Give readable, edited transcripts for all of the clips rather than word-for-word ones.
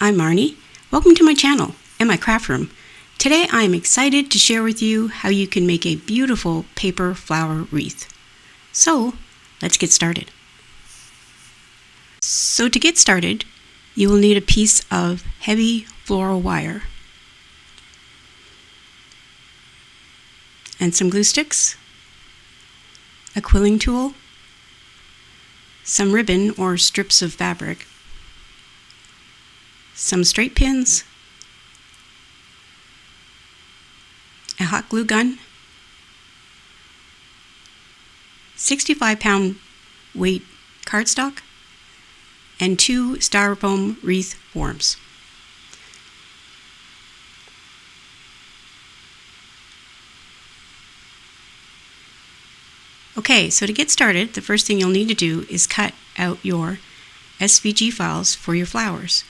I'm Marnie. Welcome to my channel and my craft room. Today I am excited to share with you how you can make a beautiful paper flower wreath. So let's get started. So to get started, you will need a piece of heavy floral wire and some glue sticks, a quilling tool, some ribbon or strips of fabric, some straight pins, a hot glue gun, 65-pound weight cardstock, and 2 styrofoam wreath forms. Okay, so to get started, the first thing you'll need to do is cut out your SVG files for your flowers.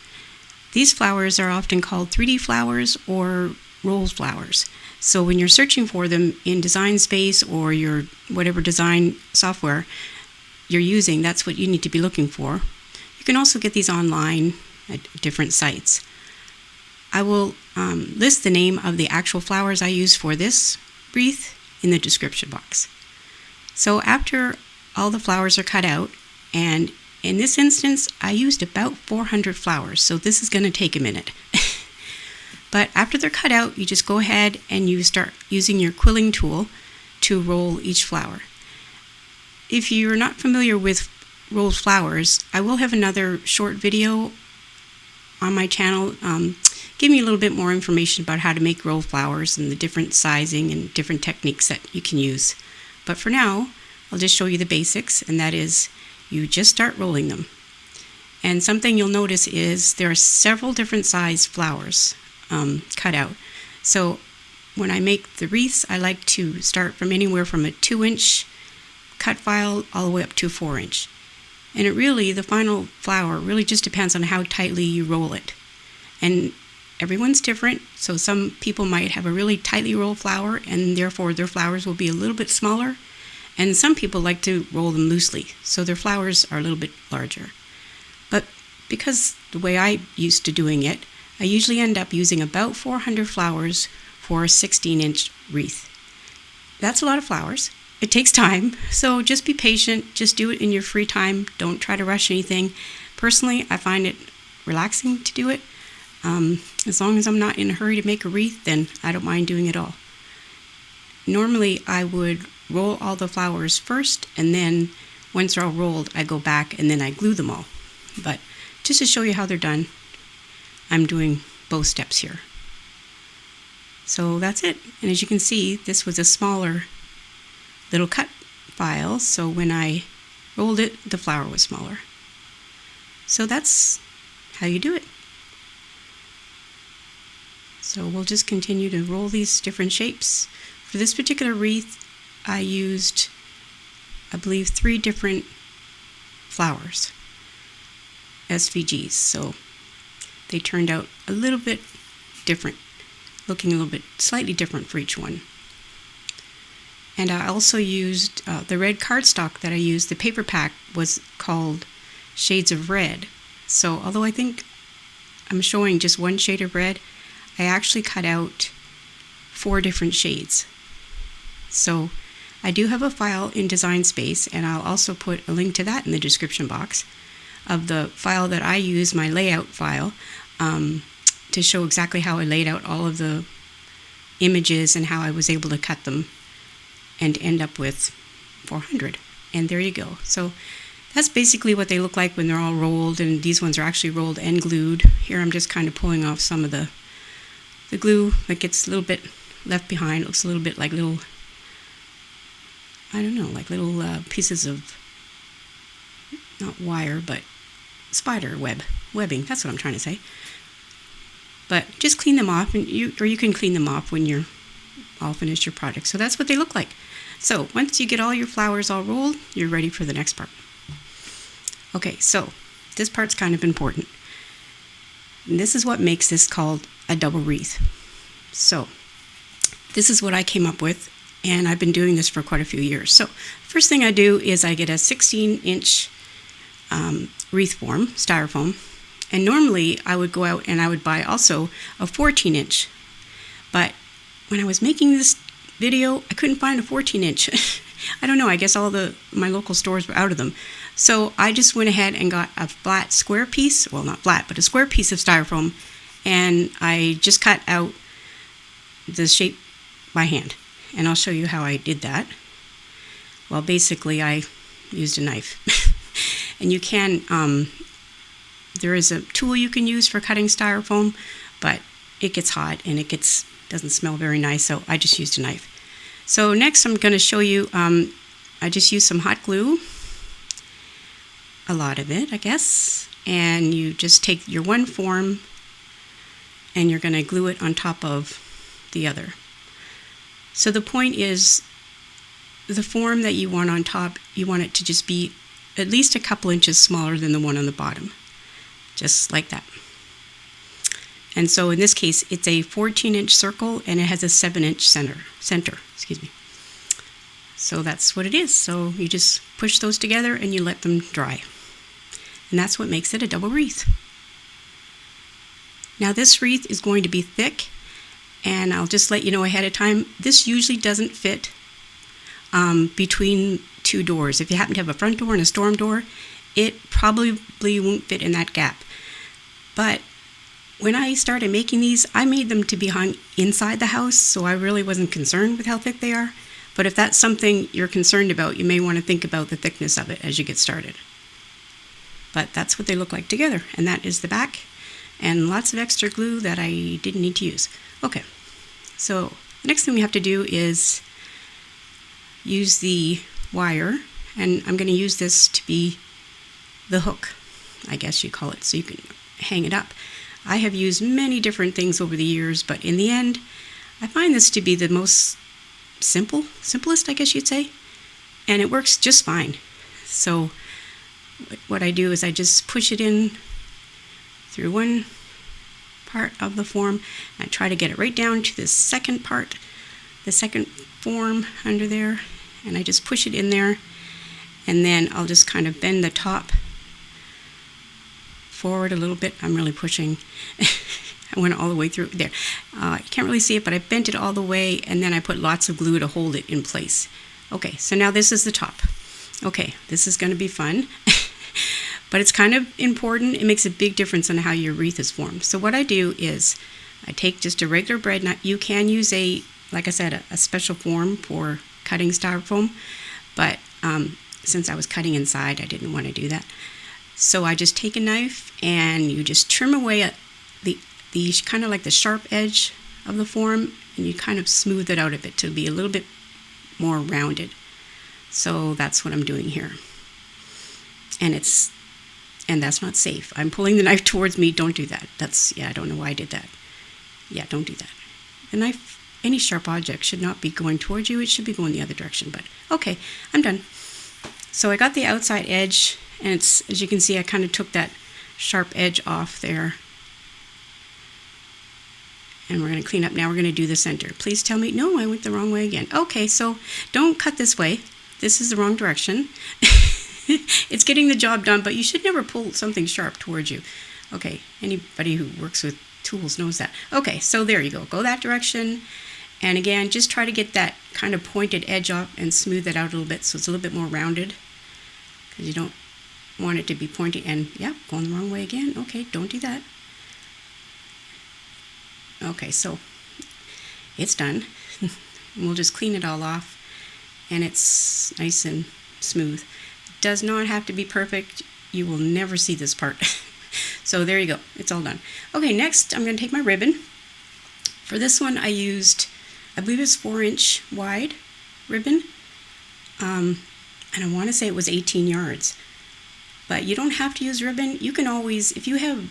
These flowers are often called 3D flowers or roll flowers. So when you're searching for them in Design Space or your whatever design software you're using, that's what you need to be looking for. You can also get these online at different sites. I will list the name of the actual flowers I use for this wreath in the description box. So after all the flowers are cut out, and in this instance, I used about 400 flowers, so this is going to take a minute. But after they're cut out, you just go ahead and you start using your quilling tool to roll each flower. If you're not familiar with rolled flowers, I will have another short video on my channel giving you a little bit more information about how to make rolled flowers and the different sizing and different techniques that you can use. But for now, I'll just show you the basics, and that is you just start rolling them. And something you'll notice is there are several different size flowers cut out. So when I make the wreaths, I like to start from anywhere from a 2-inch cut file all the way up to a 4-inch. And the final flower really just depends on how tightly you roll it. And everyone's different, so some people might have a really tightly rolled flower and therefore their flowers will be a little bit smaller. And some people like to roll them loosely, so their flowers are a little bit larger. But because the way I used to doing it, I usually end up using about 400 flowers for a 16-inch wreath. That's a lot of flowers. It takes time, so just be patient. Just do it in your free time. Don't try to rush anything. Personally, I find it relaxing to do it. As long as I'm not in a hurry to make a wreath, then I don't mind doing it all. Normally, I would roll all the flowers first, and then once they're all rolled, I go back and then I glue them all. But just to show you how they're done, I'm doing both steps here. So that's it. And as you can see, this was a smaller little cut file, so when I rolled it, the flower was smaller. So that's how you do it. So we'll just continue to roll these different shapes. For this particular wreath, I used, I believe, 3 different flowers, SVGs, so they turned out a little bit different, looking a little bit slightly different for each one. And I also used the red cardstock that I used. The paper pack was called Shades of Red. So although I think I'm showing just one shade of red, I actually cut out 4 different shades. So I do have a file in Design Space, and I'll also put a link to that in the description box of the file that I use, my layout file, to show exactly how I laid out all of the images and how I was able to cut them and end up with 400. And there you go. So that's basically what they look like when they're all rolled, and these ones are actually rolled and glued. Here I'm just kind of pulling off some of the glue that gets a little bit left behind. It looks a little bit like little, I don't know, like little pieces of, not wire, but spider webbing. That's what I'm trying to say. But just clean them off, and you can clean them off when you're all finished your project. So that's what they look like. So once you get all your flowers all rolled, you're ready for the next part. Okay, so this part's kind of important. And this is what makes this called a double wreath. So this is what I came up with, and I've been doing this for quite a few years. So first thing I do is I get a 16-inch wreath form, styrofoam, And normally I would go out and I would buy also a 14-inch. But when I was making this video, I couldn't find a 14-inch. I don't know, I guess my local stores were out of them. So I just went ahead and got a flat square piece, well not flat, but a square piece of styrofoam, and I just cut out the shape by hand. And I'll show you how I did that. Well, basically I used a knife. And you can, there is a tool you can use for cutting styrofoam, but it gets hot and it doesn't smell very nice, so I just used a knife. So next I'm going to show you, I just used some hot glue, a lot of it I guess, and you just take your one form and you're going to glue it on top of the other. So the point is, the form that you want on top, you want it to just be at least a couple inches smaller than the one on the bottom, just like that. And so in this case, it's a 14-inch circle and it has a 7-inch center. So that's what it is. So you just push those together and you let them dry. And that's what makes it a double wreath. Now this wreath is going to be thick, and I'll just let you know ahead of time, this usually doesn't fit between two doors. If you happen to have a front door and a storm door, it probably won't fit in that gap. But when I started making these, I made them to be hung inside the house, so I really wasn't concerned with how thick they are. But if that's something you're concerned about, you may want to think about the thickness of it as you get started. But that's what they look like together, and that is the back, and lots of extra glue that I didn't need to use. Okay, so the next thing we have to do is use the wire, and I'm going to use this to be the hook, I guess you call it, so you can hang it up. I have used many different things over the years, but in the end, I find this to be the most simplest, I guess you'd say, and it works just fine. So what I do is I just push it in through one part of the form, and I try to get it right down to the second part, the second form under there, and I just push it in there, and then I'll just kind of bend the top forward a little bit. I'm really pushing. I went all the way through there. You can't really see it, but I bent it all the way, and then I put lots of glue to hold it in place. Okay, so now this is the top. Okay, this is going to be fun, but it's kind of important. It makes a big difference on how your wreath is formed. So what I do is I take just a regular bread knife. You can use like I said, a special form for cutting styrofoam, but since I was cutting inside, I didn't want to do that. So I just take a knife and you just trim away at the kind of like the sharp edge of the form, and you kind of smooth it out a bit to be a little bit more rounded. So that's what I'm doing here. And that's not safe. I'm pulling the knife towards me. Don't do that. I don't know why I did that. Yeah, don't do that. The knife, any sharp object should not be going towards you. It should be going the other direction. But okay, I'm done. So I got the outside edge, and as you can see, I kind of took that sharp edge off there. And we're going to clean up. Now we're going to do the center. Please tell me, no, I went the wrong way again. Okay, so don't cut this way. This is the wrong direction. It's getting the job done, but you should never pull something sharp towards you. Okay, anybody who works with tools knows that. Okay, so there you go. Go that direction. And again, just try to get that kind of pointed edge off and smooth it out a little bit so it's a little bit more rounded, because you don't want it to be pointy. And yeah, going the wrong way again. Okay, don't do that. Okay, so it's done. We'll just clean it all off, and it's nice and smooth. It does not have to be perfect. You will never see this part. So there you go. It's all done. Okay, next I'm going to take my ribbon. For this one I used, I believe it's 4-inch wide ribbon, and I want to say it was 18 yards. But you don't have to use ribbon. You can always, if you have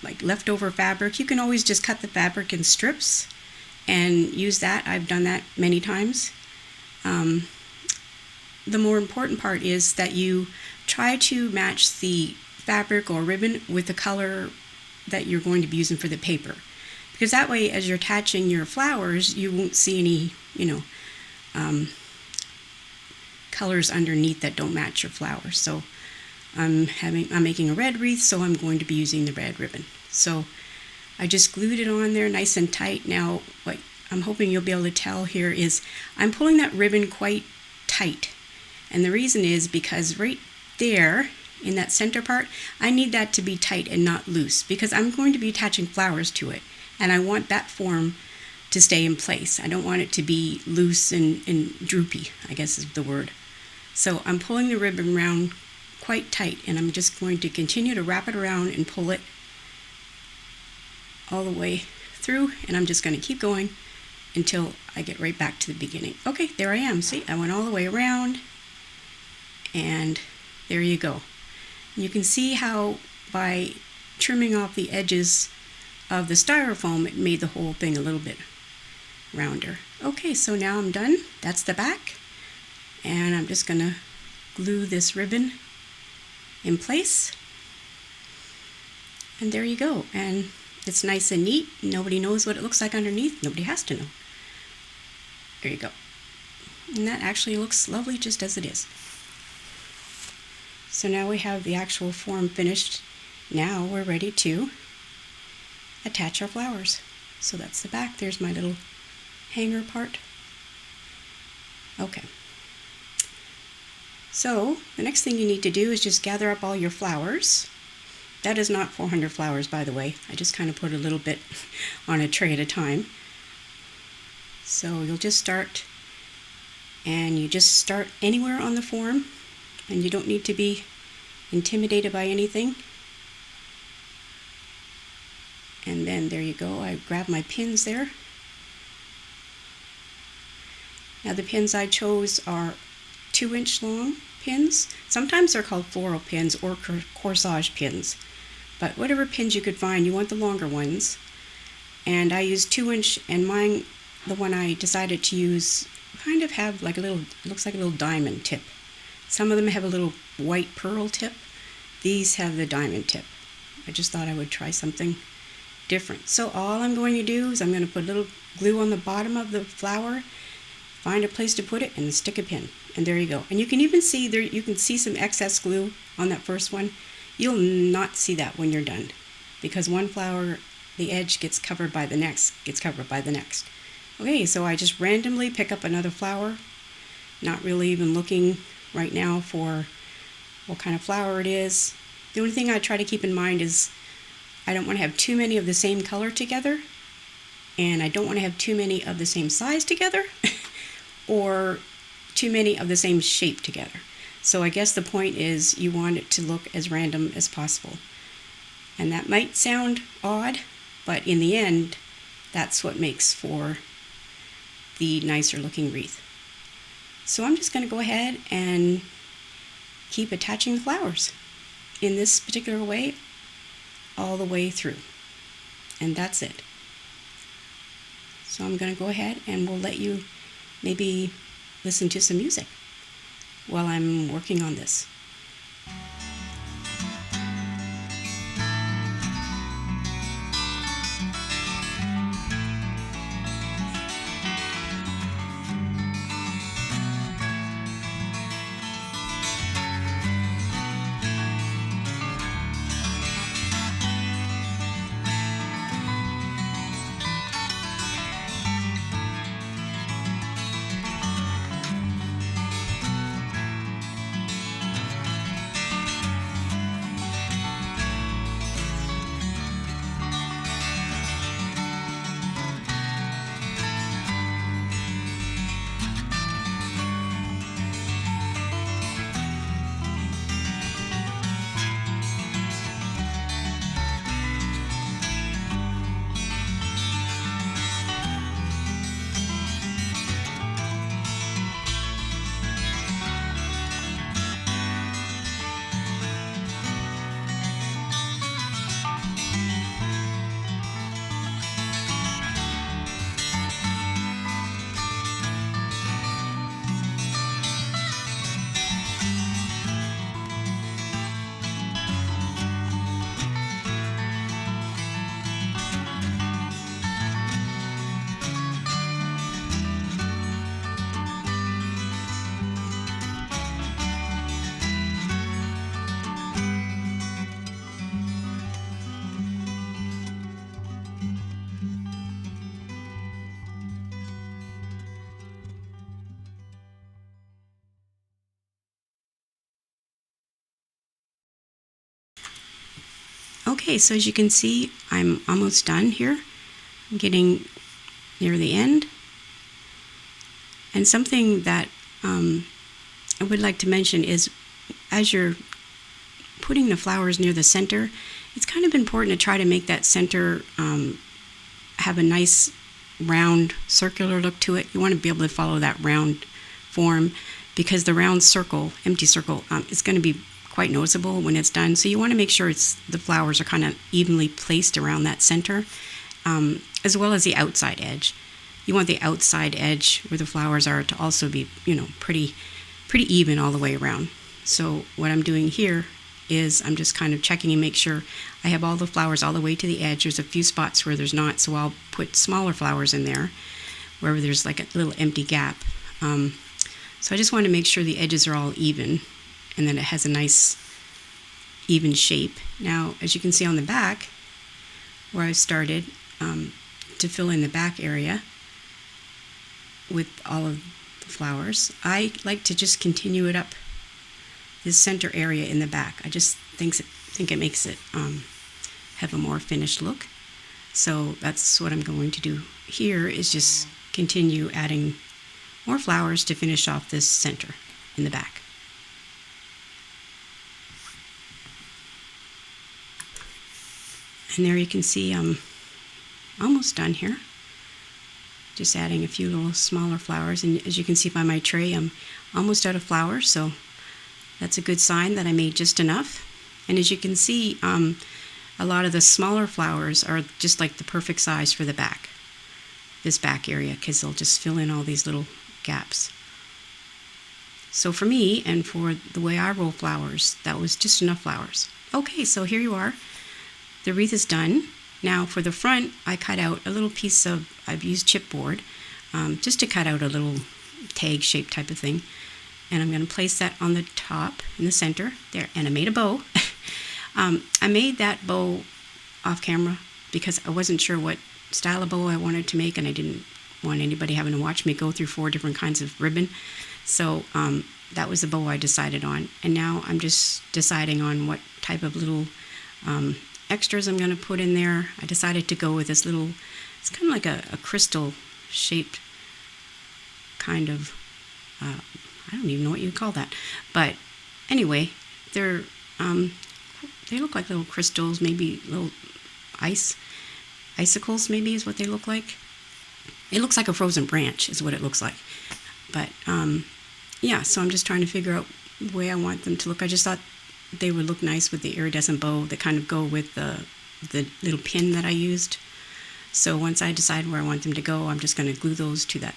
like leftover fabric, you can always just cut the fabric in strips and use that. I've done that many times. The more important part is that you try to match the fabric or ribbon with the color that you're going to be using for the paper, because that way as you're attaching your flowers, you won't see any colors underneath that don't match your flowers. So I'm making a red wreath, so I'm going to be using the red ribbon. So I just glued it on there nice and tight. Now what I'm hoping you'll be able to tell here is I'm pulling that ribbon quite tight. And the reason is because right there in that center part, I need that to be tight and not loose because I'm going to be attaching flowers to it. And I want that form to stay in place. I don't want it to be loose and droopy, I guess is the word. So I'm pulling the ribbon around quite tight, and I'm just going to continue to wrap it around and pull it all the way through, and I'm just going to keep going until I get right back to the beginning. Okay, there I am. See, I went all the way around, and there you go. You can see how by trimming off the edges of the styrofoam, it made the whole thing a little bit rounder. Okay, so now I'm done. That's the back, and I'm just gonna glue this ribbon in place, and there you go. And it's nice and neat. Nobody knows what it looks like underneath. Nobody has to know. There you go. And that actually looks lovely just as it is. So now we have the actual form finished. Now we're ready to attach our flowers. So that's the back. There's my little hanger part. Okay. So the next thing you need to do is just gather up all your flowers. That is not 400 flowers, by the way. I just kind of put a little bit on a tray at a time. So you'll just start, and you just start anywhere on the form, and you don't need to be intimidated by anything. And then there you go. I grab my pins there. Now the pins I chose are 2-inch long pins. Sometimes they're called floral pins or corsage pins, but whatever pins you could find, you want the longer ones. And I used 2-inch, and mine, the one I decided to use, kind of have like a little, looks like a little diamond tip. Some of them have a little white pearl tip. These have the diamond tip. I just thought I would try something different. So all I'm going to do is I'm going to put a little glue on the bottom of the flower, find a place to put it, and stick a pin. And there you go. And you can even see there, you can see some excess glue on that first one. You'll not see that when you're done, because one flower, the edge gets covered by the next, Okay, so I just randomly pick up another flower, not really even looking right now for what kind of flower it is. The only thing I try to keep in mind is I don't want to have too many of the same color together, and I don't want to have too many of the same size together or too many of the same shape together. So I guess the point is you want it to look as random as possible. And that might sound odd, but in the end, that's what makes for the nicer looking wreath. So I'm just going to go ahead and keep attaching the flowers in this particular way all the way through. And that's it. So I'm going to go ahead and we'll let you maybe listen to some music while I'm working on this. Okay, so as you can see, I'm almost done here. I'm getting near the end. And something that I would like to mention is, as you're putting the flowers near the center, it's kind of important to try to make that center have a nice round circular look to it. You want to be able to follow that round form, because the round circle, empty circle, is going to be quite noticeable when it's done. So you want to make sure the flowers are kind of evenly placed around that center, as well as the outside edge. You want the outside edge where the flowers are to also be, pretty even all the way around. So what I'm doing here is I'm just kind of checking and make sure I have all the flowers all the way to the edge. There's a few spots where there's not, so I'll put smaller flowers in there wherever there's like a little empty gap. So I just want to make sure the edges are all even and then it has a nice even shape. Now, as you can see on the back, where I started to fill in the back area with all of the flowers, I like to just continue it up this center area in the back. I just think it makes it have a more finished look. So that's what I'm going to do here, is just continue adding more flowers to finish off this center in the back. And there you can see I'm almost done here. Just adding a few little smaller flowers, and as you can see by my tray, I'm almost out of flowers, so that's a good sign that I made just enough. And as you can see, a lot of the smaller flowers are just like the perfect size for the back, this back area, because they'll just fill in all these little gaps. So for me, and for the way I roll flowers, that was just enough flowers. Okay, so here you are. The wreath is done. Now for the front, I cut out a little piece of, I've used chipboard, just to cut out a little tag shape type of thing. And I'm going to place that on the top in the center there. And I made a bow. I made that bow off camera because I wasn't sure what style of bow I wanted to make, and I didn't want anybody having to watch me go through 4 different kinds of ribbon. So that was the bow I decided on. And now I'm just deciding on what type of little extras I'm going to put in there. I decided to go with this little, it's kind of like a crystal shaped kind of, I don't even know what you'd call that. But anyway, they look like little crystals, maybe little icicles maybe is what they look like. It looks like a frozen branch is what it looks like. But yeah, so I'm just trying to figure out the way I want them to look. I just thought they would look nice with the iridescent bow that kind of go with the little pin that I used. So once I decide where I want them to go, I'm just going to glue those to that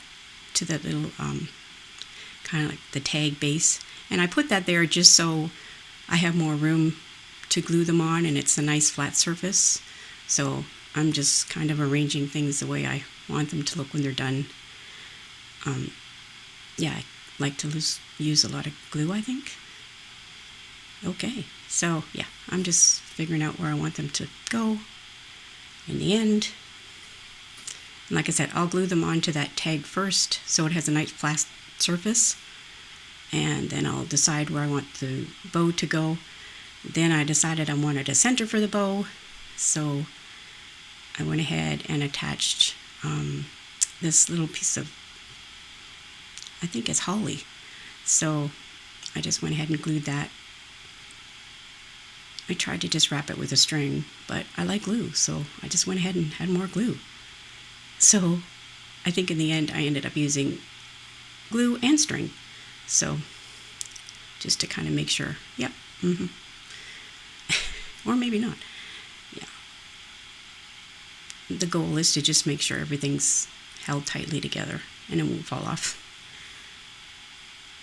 little kind of like the tag base. And I put that there just so I have more room to glue them on, and it's a nice flat surface. So I'm just kind of arranging things the way I want them to look when they're done. Yeah, I like to use a lot of glue, I think. Okay, so yeah, I'm just figuring out where I want them to go in the end. And like I said, I'll glue them onto that tag first so it has a nice flat surface, and then I'll decide where I want the bow to go. Then I decided I wanted a center for the bow, so I went ahead and attached this little piece of, I think it's holly. So I just went ahead and glued that. I tried to just wrap it with a string, but I like glue, so I just went ahead and had more glue. So I think in the end I ended up using glue and string. So just to kind of make sure, yep, or maybe not. Yeah. The goal is to just make sure everything's held tightly together and it won't fall off.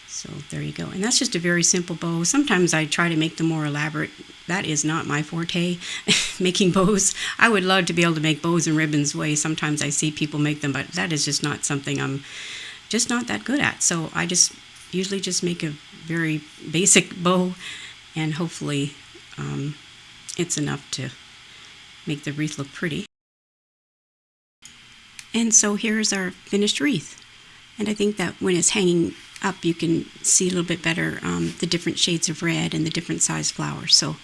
So there you go. And that's just a very simple bow. Sometimes I try to make them more elaborate. That is not my forte, making bows. I would love to be able to make bows and ribbons way. Sometimes I see people make them, but that is just not something I'm just not that good at. So I just usually just make a very basic bow, and hopefully it's enough to make the wreath look pretty. And so here's our finished wreath. And I think that when it's hanging up, you can see a little bit better the different shades of red and the different size flowers. So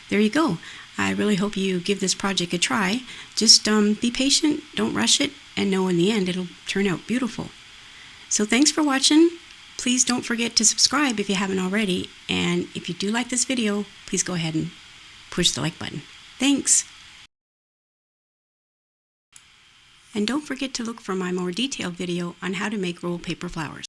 there you go. I really hope you give this project a try. Just be patient, don't rush it, and know in the end it'll turn out beautiful. So thanks for watching. Please don't forget to subscribe if you haven't already, and if you do like this video, please go ahead and push the like button. Thanks! And don't forget to look for my more detailed video on how to make rolled paper flowers.